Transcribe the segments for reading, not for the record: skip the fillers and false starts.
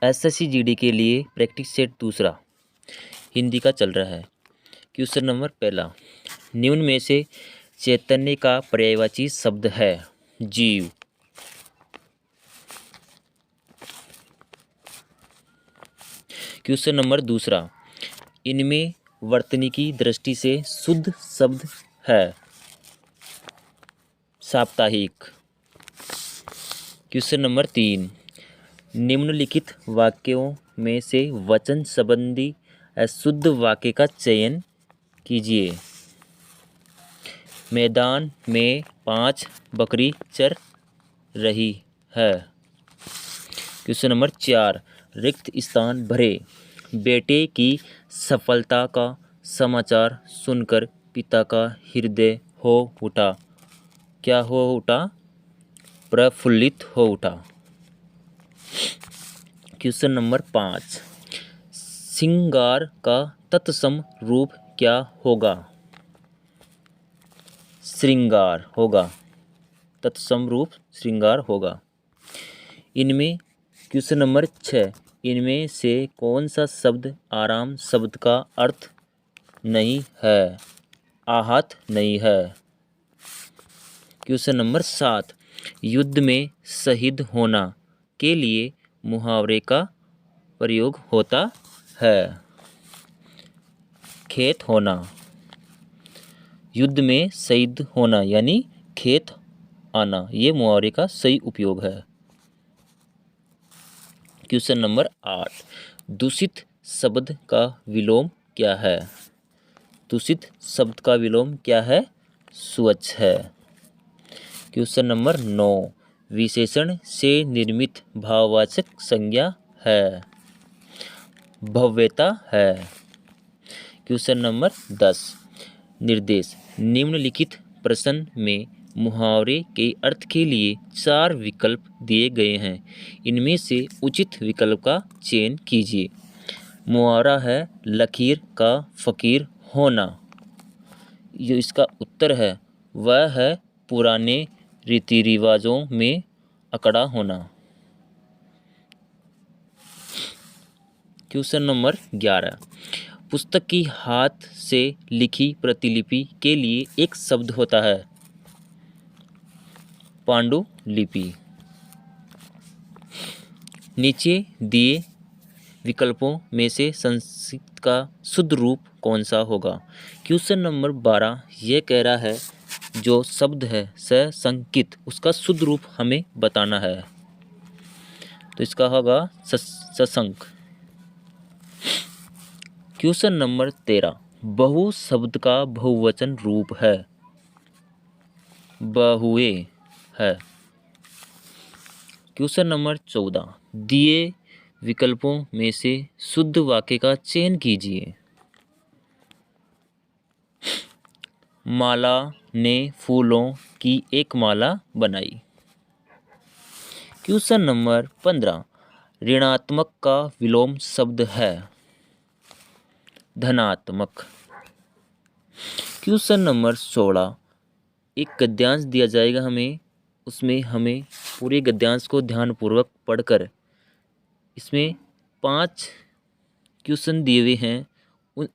SSC GD के लिए practice set दूसरा हिंदी का चल रहा है। क्वेश्चन नंबर पहला, निम्न में से चैतन्य का पर्यायवाची शब्द है जीव। क्वेश्चन नंबर दूसरा, इनमें वर्तनी दृष्टि से शुद्ध शब्द है साप्ताहिक। क्वेश्चन नंबर 3, निम्नलिखित वाक्यों में से वचन संबंधी अशुद्ध वाक्य का चयन कीजिए। मैदान में 5 बकरी चर रही है। क्वेश्चन नंबर 4, रिक्त स्थान भरे। बेटे की सफलता का समाचार सुनकर पिता का हृदय हो उठा। क्या हो उठा? प्रफुल्लित हो उठा। क्वेश्चन नंबर 5, श्रृंगार का तत्सम रूप क्या होगा? श्रृंगार होगा, तत्सम रूप श्रृंगार होगा। इनमें क्वेश्चन नंबर 6, इनमें से कौन सा शब्द आराम शब्द का अर्थ नहीं है? आहत नहीं है। क्वेश्चन नंबर 7, युद्ध में शहीद होना के लिए मुहावरे का प्रयोग होता है। खेत होना। युद्ध में शहीद होना यानी खेत आना, ये मुहावरे का सही उपयोग है। क्वेश्चन नंबर 8, दूषित शब्द का विलोम क्या है? दूषित शब्द का विलोम क्या है? स्वच्छ है। क्वेश्चन नंबर 9, विशेषण से निर्मित भाववाचक संज्ञा है? भव्यता है। क्वेश्चन नंबर 10, निर्देश। निम्नलिखित प्रश्न में मुहावरे के अर्थ के लिए 4 विकल्प दिए गए हैं। इनमें से उचित विकल्प का चयन कीजिए। मुहावरा है लकीर का फकीर होना। जो इसका उत्तर है वह है पुराने रीति रिवाजों में अकड़ा होना। क्वेश्चन नंबर 11, पुस्तक की हाथ से लिखी प्रतिलिपि के लिए एक शब्द होता है पांडुलिपि। नीचे दिए विकल्पों में से संस्कृत का शुद्ध रूप कौन सा होगा? क्वेश्चन नंबर 12 यह कह रहा है जो शब्द है सशंकित, उसका शुद्ध रूप हमें बताना है। तो इसका होगा सशंक। क्वेश्चन नंबर 13, बहु शब्द का बहुवचन रूप है बहुए है। क्वेश्चन नंबर 14, दिए विकल्पों में से शुद्ध वाक्य का चयन कीजिए। माला ने फूलों की एक माला बनाई। क्वेश्चन नंबर 15, ऋणात्मक का विलोम शब्द है धनात्मक। क्वेश्चन नंबर 16, एक गद्यांश दिया जाएगा हमें, उसमें हमें पूरे गद्यांश को ध्यानपूर्वक पढ़कर इसमें 5 क्वेश्चन दिए हुए हैं,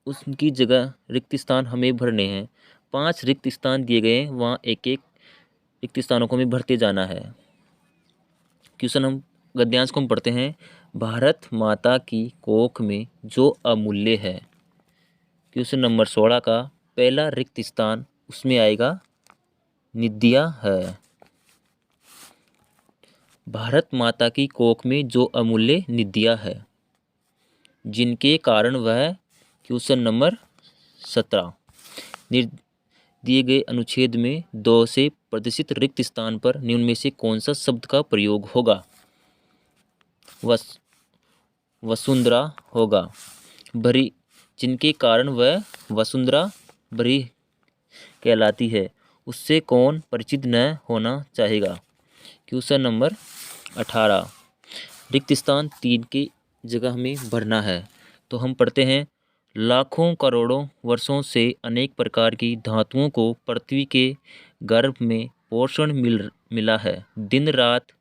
उसकी जगह रिक्त स्थान हमें भरने हैं। 5 रिक्त स्थान दिए गए हैं, वहाँ एक एक रिक्त स्थानों को हमें भरते जाना है। क्वेश्चन हम गद्यांश को हम पढ़ते हैं। भारत माता की कोख में जो अमूल्य है। क्वेश्चन नंबर 16 का पहला रिक्त स्थान उसमें आएगा निद्या है। भारत माता की कोख में जो अमूल्य निद्या है जिनके कारण वह। क्वेश्चन नंबर 17, दिए गए अनुच्छेद में 2 से प्रदर्शित रिक्त स्थान पर निम्न में से कौन सा शब्द का प्रयोग होगा? वसुंधरा होगा। भरी, जिनके कारण वह वसुंधरा भरी कहलाती है, उससे कौन परिचित न होना चाहेगा? क्वेश्चन नंबर 18, रिक्त स्थान 3 की जगह हमें भरना है। तो हम पढ़ते हैं, लाखों करोड़ों वर्षों से अनेक प्रकार की धातुओं को पृथ्वी के गर्भ में पोषण मिला है। दिन रात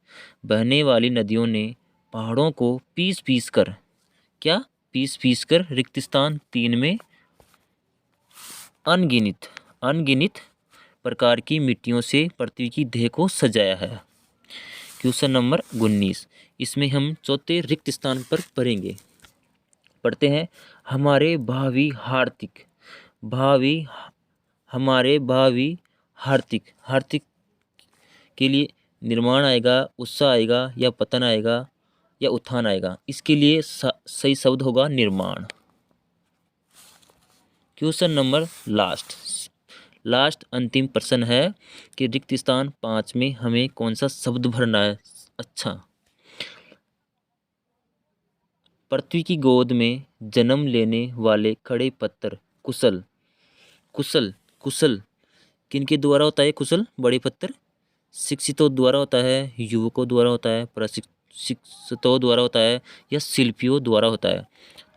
बहने वाली नदियों ने पहाड़ों को पीस पीस कर, क्या पीस पीस कर रिक्त स्थान 3 में अनगिनत अनगिनत प्रकार की मिट्टियों से पृथ्वी की देह को सजाया है। क्वेश्चन नंबर 19, इसमें हम चौथे रिक्त स्थान पर पढ़ेंगे। पढ़ते हैं, हमारे भावी हार्दिक के लिए निर्माण आएगा, उत्साह आएगा या पतन आएगा या उत्थान आएगा? इसके लिए सही शब्द होगा निर्माण। क्वेश्चन नंबर लास्ट अंतिम प्रश्न है कि रिक्त स्थान 5 में हमें कौन सा शब्द भरना है? अच्छा, पृथ्वी की गोद में जन्म लेने वाले खड़े पत्थर कुशल किनके द्वारा होता है? कुशल बड़े पत्थर शिक्षितों द्वारा होता है, युवकों द्वारा होता है, प्रशिक्षितों द्वारा होता है या शिल्पियों द्वारा होता है?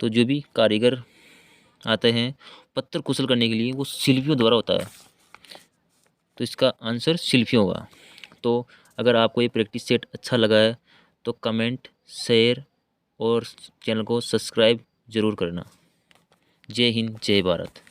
तो जो भी कारीगर आते हैं पत्थर कुशल करने के लिए वो शिल्पियों द्वारा होता है, तो इसका आंसर शिल्पियों होगा। तो अगर आपको ये प्रैक्टिस सेट अच्छा लगा है तो कमेंट, शेयर और चैनल को सब्सक्राइब ज़रूर करना। जय हिंद, जय भारत।